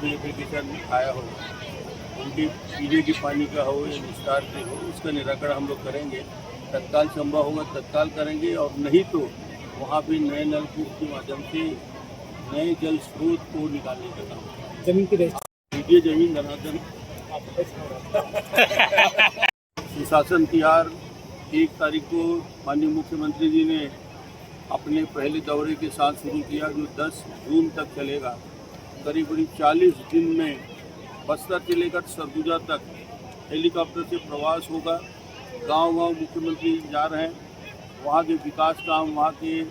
भी एप्लीकेशन आया हो, उनके पीने के पानी का हो या विस्तार के हो, उसका निराकरण हम लोग करेंगे। तत्काल संभव होगा तत्काल करेंगे, और नहीं तो वहाँ भी नए नलकूप के माध्यम से नए जल स्रोत को निकालने का काम। जमीन की ये जमीन धनाधन सुशासन तिहार 1 तारीख को माननीय मुख्यमंत्री जी ने अपने पहले दौरे के साथ शुरू किया, जो 10 जून तक चलेगा। करीब 40 दिन में बस्तर से लेकर सरगुजा तक हेलीकॉप्टर से प्रवास होगा। गांव-गांव मुख्यमंत्री जा रहे हैं, वहाँ के विकास काम, वहाँ के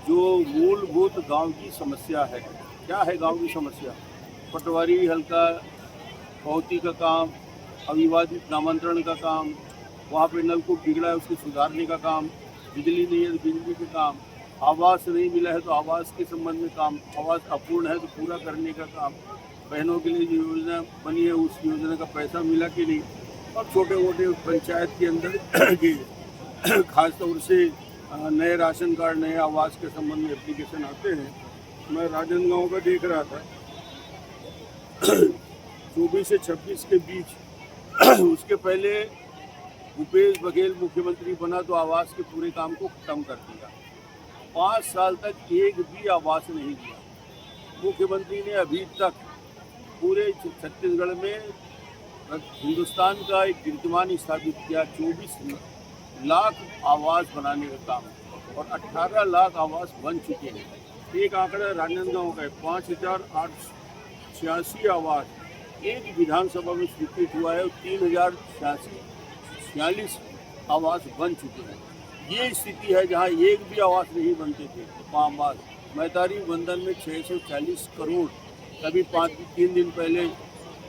जो मूलभूत गांव की समस्या है। क्या है गांव की समस्या? पटवारी हल्का भौती का काम, अविवादित नामांतरण का काम, वहाँ पे नलकूप बिगड़ा है उसको सुधारने का काम, बिजली नहीं है तो बिजली के काम, आवास नहीं मिला है तो आवास के संबंध में काम, आवास अपूर्ण है तो पूरा करने का काम, बहनों के लिए जो योजना बनी है उस योजना का पैसा मिला कि नहीं, और छोटे मोटे पंचायत के अंदर के खासतौर से नए राशन कार्ड, नए आवास के संबंध में एप्लीकेशन आते हैं। मैं राजनांदगांव का देख रहा था 24 से 26 के बीच उसके पहले भूपेश बघेल मुख्यमंत्री बना तो आवास के पूरे काम को खत्म कर दिया। 5 साल तक एक भी आवास नहीं दिया मुख्यमंत्री ने अभी तक। पूरे छत्तीसगढ़ में हिंदुस्तान का एक कीर्तिमान स्थापित किया। 24 लाख आवास बनाने का काम और 18 लाख आवास बन चुके हैं। एक आंकड़ा राजनांदगांव का है 5886 आवास एक विधानसभा में स्वीकृत हुआ है और 3046 आवास बन चुके हैं। ये स्थिति है जहां एक भी आवास नहीं बनते थे। आवास मैदारी बंधन में 640 करोड़, कभी 3 दिन पहले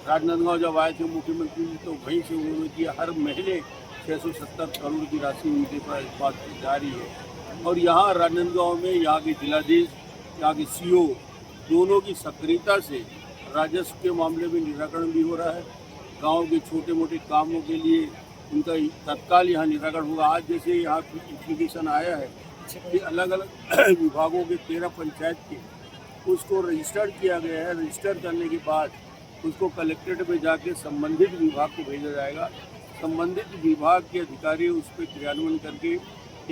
राजनांदगांव जब आए थे मुख्यमंत्री जी तो वहीं से उन्होंने किया। हर महीने 670 करोड़ की राशि उनके पास बात जा रही है। और यहाँ राजनांदगांव में यहाँ के जिलाधीश, यहाँ के सीओ दोनों की सक्रियता से राजस्व के मामले में निराकरण भी हो रहा है। गांव के छोटे मोटे कामों के लिए उनका तत्काल यहाँ निराकरण होगा। आज जैसे यहाँ एप्लीकेशन आया है कि अलग अलग विभागों के 13 पंचायत के उसको रजिस्टर किया गया है। रजिस्टर करने के बाद उसको कलेक्ट्रेट में जाके संबंधित विभाग को भेजा जाएगा। संबंधित विभाग के अधिकारी उस पर क्रियान्वयन करके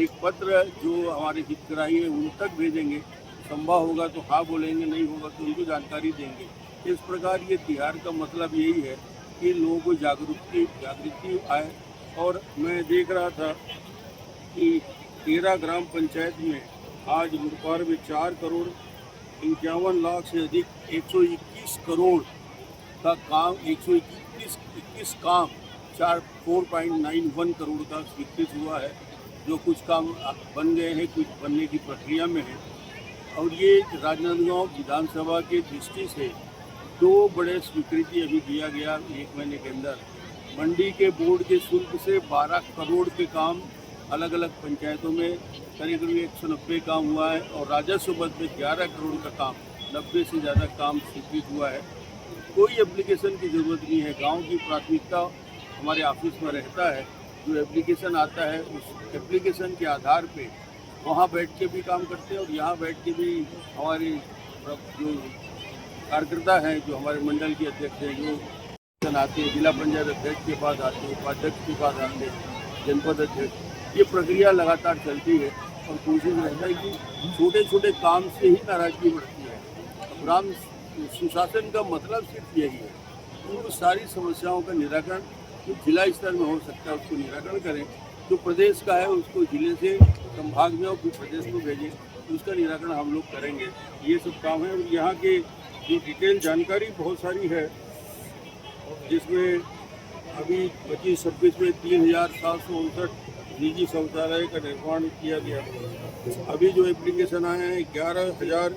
एक पत्र जो हमारे हितग्राही हैं उन तक भेजेंगे। संभव होगा तो हाँ बोलेंगे, नहीं होगा तो उनको जानकारी देंगे। इस प्रकार ये तिहार का मतलब यही है कि लोगों को जागृति आए। और मैं देख रहा था कि 13 ग्राम पंचायत में आज मुर्पार में 4 करोड़ 51 लाख से अधिक 121 करोड़ का काम 121 काम 4.91 करोड़ का स्वीकृत हुआ है। जो कुछ काम बन गए हैं, कुछ बनने की प्रक्रिया में है। और ये राजनांदगांव विधानसभा के दृष्टि से 2 बड़े स्वीकृति अभी दिया गया 1 महीने के अंदर। मंडी के बोर्ड के शुल्क से 12 करोड़ के काम अलग अलग पंचायतों में करीब 190 काम हुआ है। और राजस्व पद में 11 करोड़ का काम 90 से ज़्यादा काम स्वीकृत हुआ है। कोई एप्लीकेशन की ज़रूरत नहीं है। गांव की प्राथमिकता हमारे ऑफिस में रहता है। जो एप्लीकेशन आता है उस एप्लीकेशन के आधार पे वहाँ बैठ के भी काम करते हैं और यहाँ बैठ के भी हमारे जो कार्यकर्ता हैं, जो हमारे मंडल के अध्यक्ष हैं, जो आते हैं, जिला पंचायत अध्यक्ष के पास आते हैं, उपाध्यक्ष के पास आते हैं, जनपद अध्यक्ष, ये प्रक्रिया लगातार चलती है। और कोशिश रहता है कि छोटे छोटे काम से ही नाराजगी बढ़ती है। ग्राम सुशासन का मतलब सिर्फ यही है कि वो सारी समस्याओं का निराकरण जो जिला स्तर में हो सकता है उसको निराकरण करें। जो प्रदेश का है उसको जिले से संभाग में और फिर प्रदेश में भेजें, उसका निराकरण हम लोग करेंगे। ये सब काम है। और यहाँ के जो डिटेल जानकारी बहुत सारी है, जिसमें अभी 25-26 में 3759 निजी शौचालय का निर्माण किया गया। अभी जो एप्लीकेशन आए हैं 11,000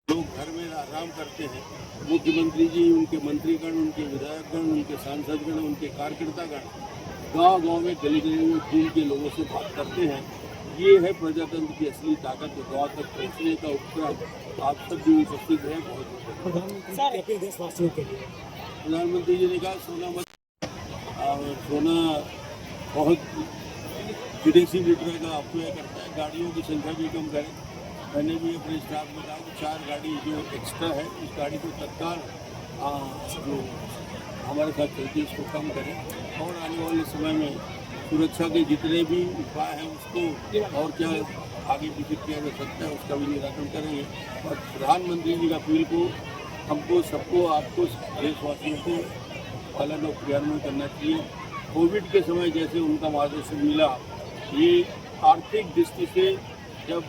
लोग घर में आराम करते हैं। मुख्यमंत्री जी, उनके मंत्रीगण, उनके विधायकगण, उनके सांसदगण, उनके कार्यकर्तागण गांव-गांव में गली गली में घूम के लोगों से बात करते हैं। ये है प्रजातंत्र की असली ताकत। गाँव तक पहुँचने का उपक्रम आप सब भी उपस्थित है। बहुत प्रधानमंत्री जी ने कहा सोना मत, और सोना बहुत विदेशी लीटर का अफवाह करता है। गाड़ियों की संख्या भी कम करें। मैंने भी अपने स्टाफ में कहा कि 4 गाड़ी जो एक्स्ट्रा है उस गाड़ी को तत्काल जो हमारे साथ चलती है उसको कम करें और आने वाले समय में सुरक्षा के जितने भी उपाय हैं उसको और क्या आगे पीछे किया जा सकता है उसका भी निराकरण करेंगे। और प्रधानमंत्री जी का अपील को हमको सबको आपको देशवासियों को पालन और क्रियान्वयन करना चाहिए। कोविड के समय जैसे उनका मार्गदर्शन मिला, ये आर्थिक दृष्टि से जब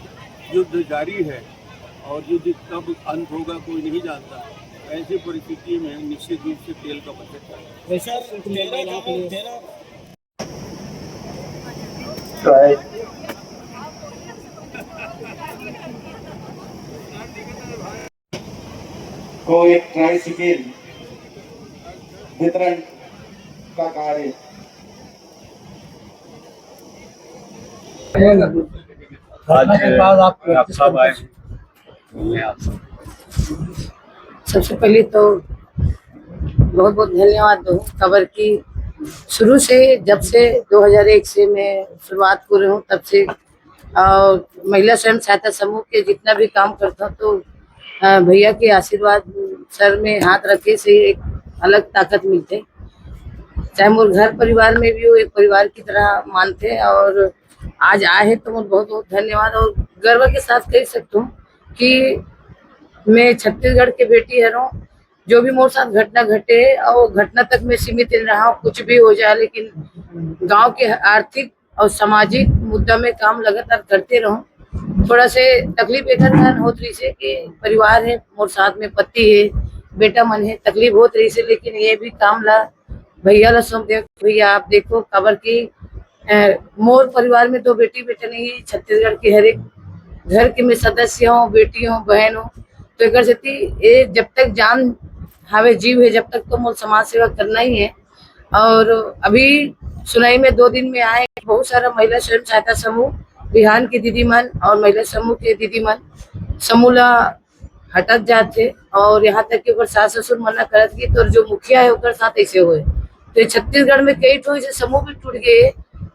युद्ध जारी है और युद्ध कब अंत होगा कोई नहीं जानता, ऐसी परिस्थिति में निश्चित रूप से तेल का बचत है। को एक ट्राइसिकल वितरण का कार्य आज सब आए। सबसे पहले तो बहुत बहुत धन्यवाद दूँ खबर की। शुरू से जब से 2001 से मैं शुरुआत कर रही हूँ तब से महिला स्वयं सहायता समूह के जितना भी काम करता हूँ तो भैया के आशीर्वाद सर में हाथ रखे से एक अलग ताकत मिलते। चाहे मोर घर परिवार में भी वो एक परिवार की तरह मानते हैं और आज आए हैं तो मैं बहुत बहुत धन्यवाद और गर्व के साथ कह सकता हूँ कि मैं छत्तीसगढ़ के बेटी है। जो भी मोर साथ घटना घटे और घटना तक मैं सीमित रहा हूँ, कुछ भी हो जाए लेकिन गांव के आर्थिक और सामाजिक मुद्दा में काम लगातार करते रहूं। थोड़ा से तकलीफ एक होती रही से कि परिवार है मोर साथ में पति है बेटा मन है तकलीफ होती रही से, लेकिन ये भी काम ला भैया ला सौंप दे। भैया आप देखो खबर की मोर परिवार में 2 बेटी बेटा नहीं है, छत्तीसगढ़ के हर एक घर के मैं सदस्य हूँ, बेटी हूँ, बहन हूँ। तो एक ये जब तक जान हवे जीव है जब तक तो मोर समाज सेवा करना ही है। और अभी सुनाई में 2 दिन में आए बहुत सारा महिला स्वयं सहायता समूह बिहान की दीदी मन और महिला समूह के दीदी मन समूह ला हटत जाते और यहाँ तक कि सास ससुर मना करत की तो जो मुखिया है उनके साथ ऐसे हुए। तो छत्तीसगढ़ में कई ठो ऐसे समूह भी टूट गए,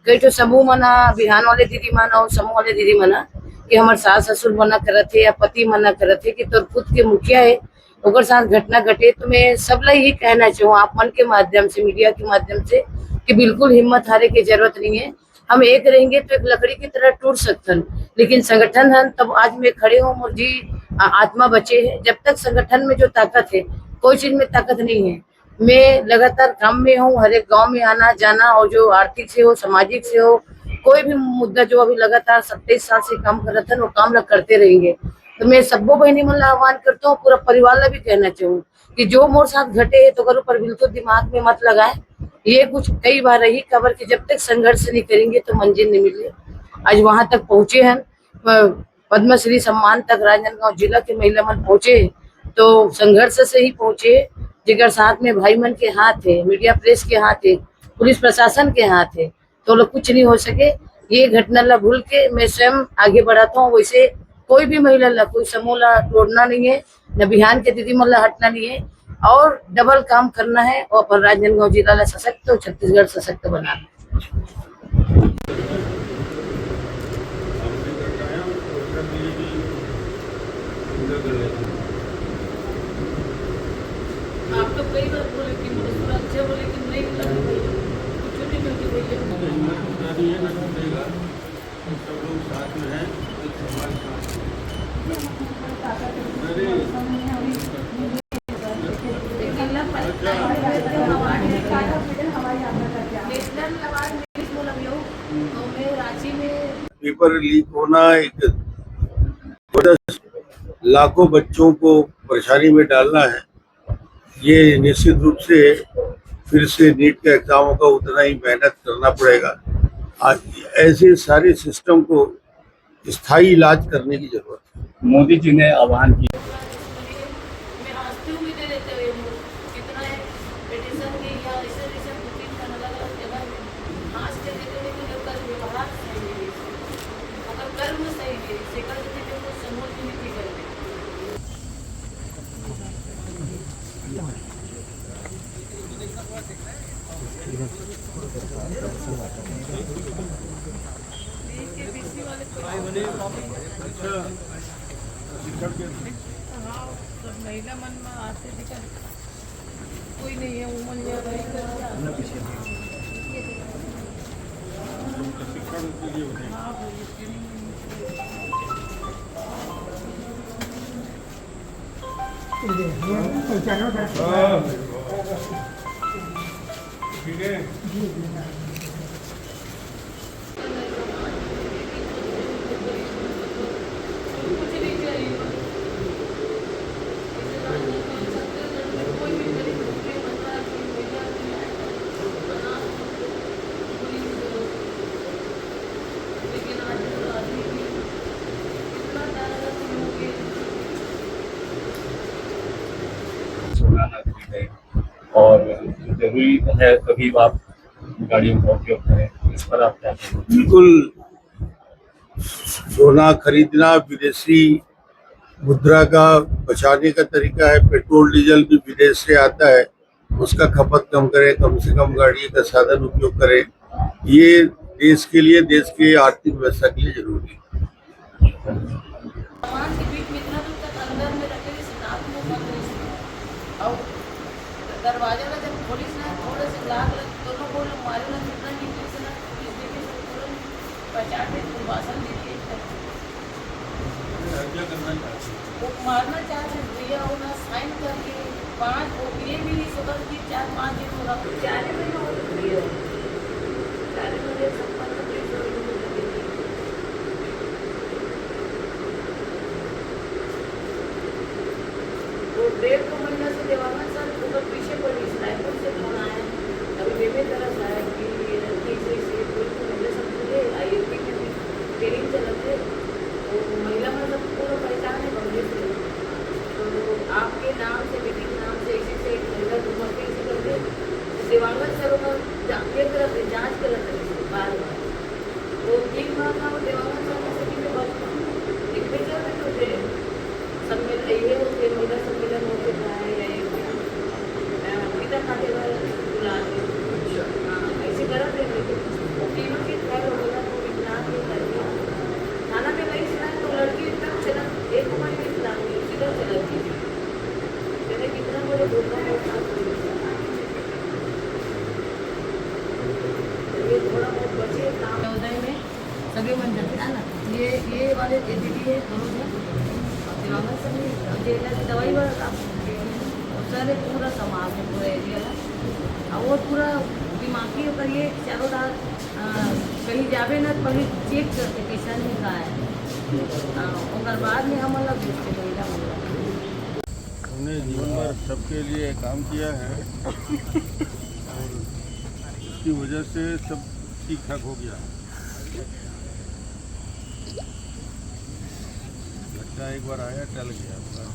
कई ठो समूह मना बिहान वाले दीदी मन और समूह वाले दीदी मना कि हमारे सास ससुर मना करत है या पति मना करत है कि तोर खुद के मुखिया है उनके साथ घटना घटे। तो मैं सब ला यही कहना चाहूँ आप मन के माध्यम से मीडिया के माध्यम से कि बिल्कुल हिम्मत हारे की जरूरत नहीं है। हम एक रहेंगे तो एक लकड़ी की तरह टूट सकते हैं लेकिन संगठन है तब आज मैं खड़े हूँ मोर जी आत्मा बचे है। जब तक संगठन में जो ताकत है कोई चीज में ताकत नहीं है। मैं लगातार काम में हूँ, हर एक गाँव में आना जाना और जो आर्थिक से हो सामाजिक से हो कोई भी मुद्दा जो अभी लगातार 27 साल से काम कर रहे थे वो काम करते रहेंगे। तो मैं सबो बहनी मन आह्वान करता हूँ, पूरा परिवार ला भी कहना चाहूँ कि जो मोर साथ घटे है तो करो पर बिल्कुल दिमाग में मत लगाए। ये कुछ कई बार रही खबर कि जब तक संघर्ष नहीं करेंगे तो मंजिल नहीं मिले। आज वहां तक पहुंचे हैं, पद्मश्री सम्मान तक राजनांदगांव जिला के महिला मन पहुंचे तो संघर्ष से ही पहुंचे। जिगर साथ में भाई मन के हाथ है, मीडिया प्रेस के हाथ है, पुलिस प्रशासन के हाथ है, तो लोग कुछ नहीं हो सके। ये घटना ला भूल के मैं स्वयं आगे बढ़ाता हूँ। वैसे कोई भी महिला ला कोई समूह ला तोड़ना नहीं है, न बिहान के दीदी मन ला हटना नहीं है और डबल काम करना है और अपन राजनांदगांव जिला ला सशक्त और छत्तीसगढ़ सशक्त बनाना। आप तो कई बार बोले कि सुरक्षा बोले कि नहीं कुछ नहीं मिलती भैया सब लोग साथ में हैं, हमारे साथ पेपर लीक होना एक लाखों बच्चों को परेशानी में डालना है। ये निश्चित रूप से फिर से नीट के एग्जामों का उतना ही मेहनत करना पड़ेगा। आज ऐसे सारे सिस्टम को स्थायी इलाज करने की जरूरत है। मोदी जी ने आह्वान किया। महिला मन में आते दिखा और जरूरी है कभी आप गाड़ियों का उपयोग करें, इस पर आप क्या कहेंगे? बिल्कुल, सोना खरीदना विदेशी मुद्रा का बचाने का तरीका है। पेट्रोल डीजल भी विदेश से आता है, उसका खपत कम करें, कम से कम गाड़ी का साधन उपयोग करें। ये देश के लिए, देश के आर्थिक व्यवस्था के लिए जरूरी है। सामान के बीच में इतना दूर तक अंदर में रखे थे, रात में बंद नहीं थे। और दरवाजा का जब पुलिस ने थोड़े से लाग लग दोनों को मारे ना, कितना नीचे से ना पुलिस देखे सब तुरंत पहचान के भाषण देके वो मारना चाहते भैया, होना साइन करके 5 वो ये भी नहीं सोचा कि 4-5 दिन होगा, 4 महीने हो गए, 4 महीने सब वो 1.5 महीना से देवांगन सर ऊपर पीछे पड़ी, रायपुर से फोन आया, अभी मेरे तरफ आया कि से कोई तो महिला सब पूरे ILP में भी ट्रेनिंग चलते, तो महिला में सब पूरा पहचान है बंगले से, तो आपके नाम से, बेटी के नाम से ऐसे एक महिला दुर्मत से करते देवांगन सर का जाके करते जाँच करते बार बार, तो 3 माह का देवांगन सर का सभी में बहुत दिग्विजय में तो थे सम्मेलन, ये होते महिला सम्मेलन होते है या गीता खातेदार बुला के, हाँ ऐसे करते थे। तीनों की खैर हो गया तो इतना के करके थाना में गई सुना तो लड़की एकदम चला, 1 महीने में इतना सीधा चला गई, मैंने कितना बड़े धोखा होता ये थोड़ा बहुत बचे काम उदय में सभी बन जाते हैं ना। ये वाले दीदी है दोनों हैं दिवांगन सर ने जेल की दवाई वाला काम और सारे पूरा समाज में पूरा एरिया है और वो पूरा दिमागी होकर ये चारों रात कहीं जावे ना पहले चेक करते कैसा नहीं कहा है और बाद में हम अलग भेजते महिला हमने जीवन भर सबके लिए काम किया है और इसकी वजह से सब ठीक ठाक हो गया। बच्चा एक बार आया टल गया पूरा।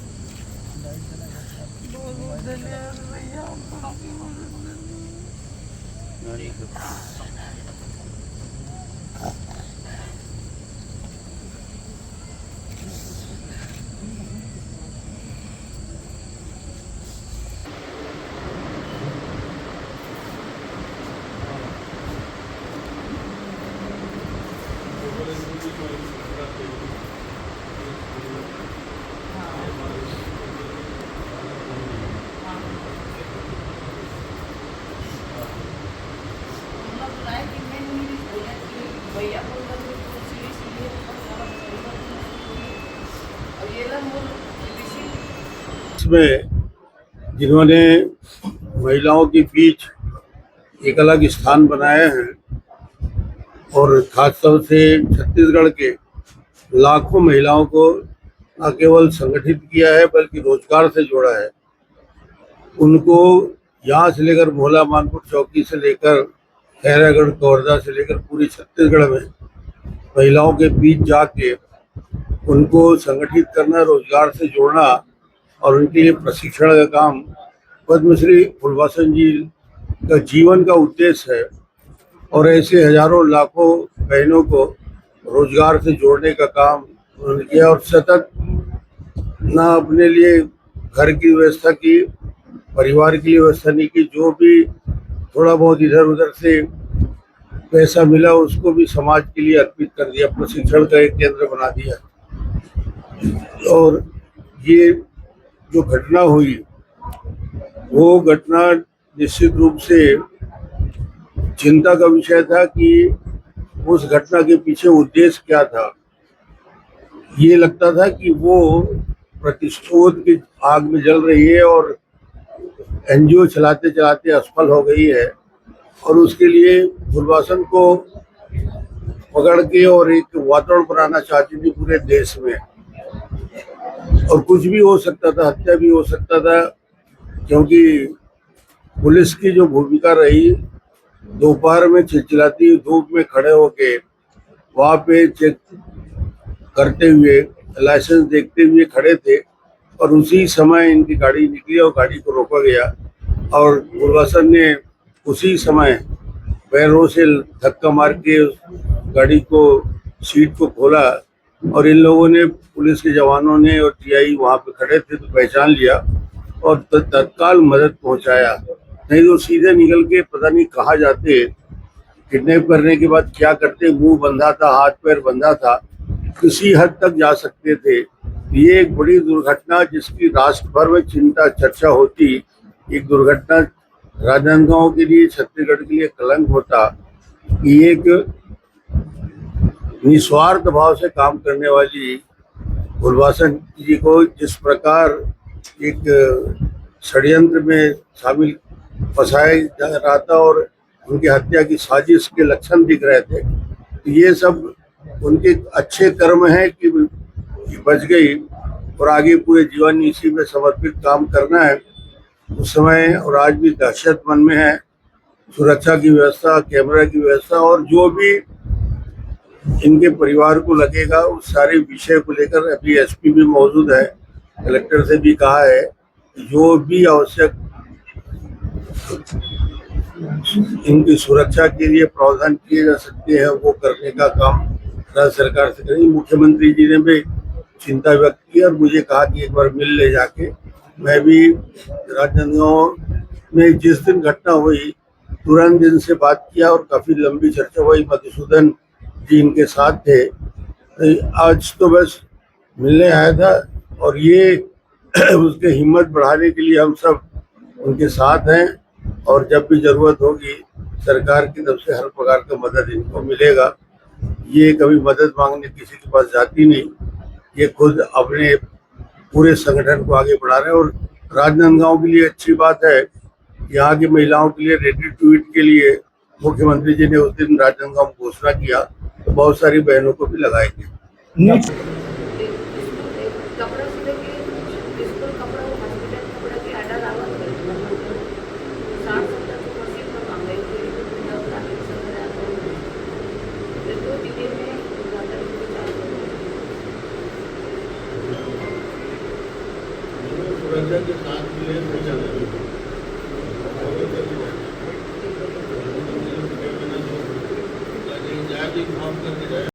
इसमें जिन्होंने महिलाओं के बीच एक अलग स्थान बनाए हैं और खासतौर से छत्तीसगढ़ के लाखों महिलाओं को न केवल संगठित किया है बल्कि रोजगार से जोड़ा है, उनको यहाँ से लेकर भोला मानपुर चौकी से लेकर खैरागढ़ कवर्धा से लेकर पूरे छत्तीसगढ़ में महिलाओं के बीच जाके उनको संगठित करना, रोजगार से जोड़ना और उनके लिए प्रशिक्षण का काम पद्मश्री फुलवासन जी का जीवन का उद्देश्य है। और ऐसे हजारों लाखों बहनों को रोजगार से जोड़ने का काम उन्होंने किया और सतत ना अपने लिए घर की व्यवस्था की, परिवार की व्यवस्था नहीं की, जो भी थोड़ा बहुत इधर उधर से पैसा मिला उसको भी समाज के लिए अर्पित कर दिया, प्रशिक्षण का एक केंद्र बना दिया। और ये जो घटना हुई वो घटना निश्चित रूप से चिंता का विषय था कि उस घटना के पीछे उद्देश्य क्या था। ये लगता था कि वो प्रतिशोध की आग में जल रही है और एनजीओ चलाते चलाते असफल हो गई है, और उसके लिए गुलवासन को पकड़ के और एक वातावरण बनाना चाहती थी पूरे देश में। और कुछ भी हो सकता था, हत्या भी हो सकता था, क्योंकि पुलिस की जो भूमिका रही, दोपहर में चिलचिलाती धूप में खड़े होके वहाँ पे चेक करते हुए, लाइसेंस देखते हुए खड़े थे, और उसी समय इनकी गाड़ी निकली और गाड़ी को रोका गया, और गुलवासन ने उसी समय पैरों से धक्का मार के उस गाड़ी को, सीट को खोला, और इन लोगों ने, पुलिस के जवानों ने और टीआई वहाँ पे खड़े थे तो पहचान लिया और तत्काल मदद पहुँचाया। नहीं तो सीधे निकल के पता नहीं कहाँ जाते, किडनैप करने के बाद क्या करते, मुंह बंधा था, हाथ पैर बंधा था, किसी हद तक जा सकते थे। ये एक बड़ी दुर्घटना जिसकी राष्ट्र भर में चिंता चर्चा होती, एक दुर्घटना राजनांदगांव के लिए, छत्तीसगढ़ के लिए कलंक होता कि एक निस्वार्थ भाव से काम करने वाली गुलवासन जी को जिस प्रकार एक षड्यंत्र में शामिल फंसाया जा रहा था और उनकी हत्या की साजिश के लक्षण दिख रहे थे, तो ये सब उनके अच्छे कर्म हैं कि बच गई, और आगे पूरे जीवन इसी में समर्पित काम करना है। उस समय और आज भी दहशत मन में है। सुरक्षा की व्यवस्था, कैमरा की व्यवस्था, और जो भी इनके परिवार को लगेगा उस सारे विषय को लेकर अभी एसपी भी मौजूद है, कलेक्टर से भी कहा है कि जो भी आवश्यक इनकी सुरक्षा के लिए प्रावधान किए जा सकते हैं वो करने का काम राज्य सरकार से करेंगे। मुख्यमंत्री जी ने भी चिंता व्यक्त की और मुझे कहा कि एक बार मिल ले जाके। मैं भी राजनांदगांव में जिस दिन घटना हुई तुरंत दिन से बात किया और काफी लंबी चर्चा हुई। मधुसूदन जी इनके साथ थे। आज तो बस मिलने आया था, और ये उसके हिम्मत बढ़ाने के लिए हम सब उनके साथ हैं, और जब भी जरूरत होगी सरकार की तरफ से हर प्रकार का मदद इनको मिलेगा। ये कभी मदद मांगने किसी के पास जाती नहीं, ये खुद अपने पूरे संगठन को आगे बढ़ा रहे हैं। और राजनांदगांव के लिए अच्छी बात है, यहाँ की महिलाओं के लिए रेडी टू ईट के लिए मुख्यमंत्री जी ने उस दिन राजनांदगांव में घोषणा किया, तो बहुत सारी बहनों को भी लगाएंगे। सुरक्षा के साथ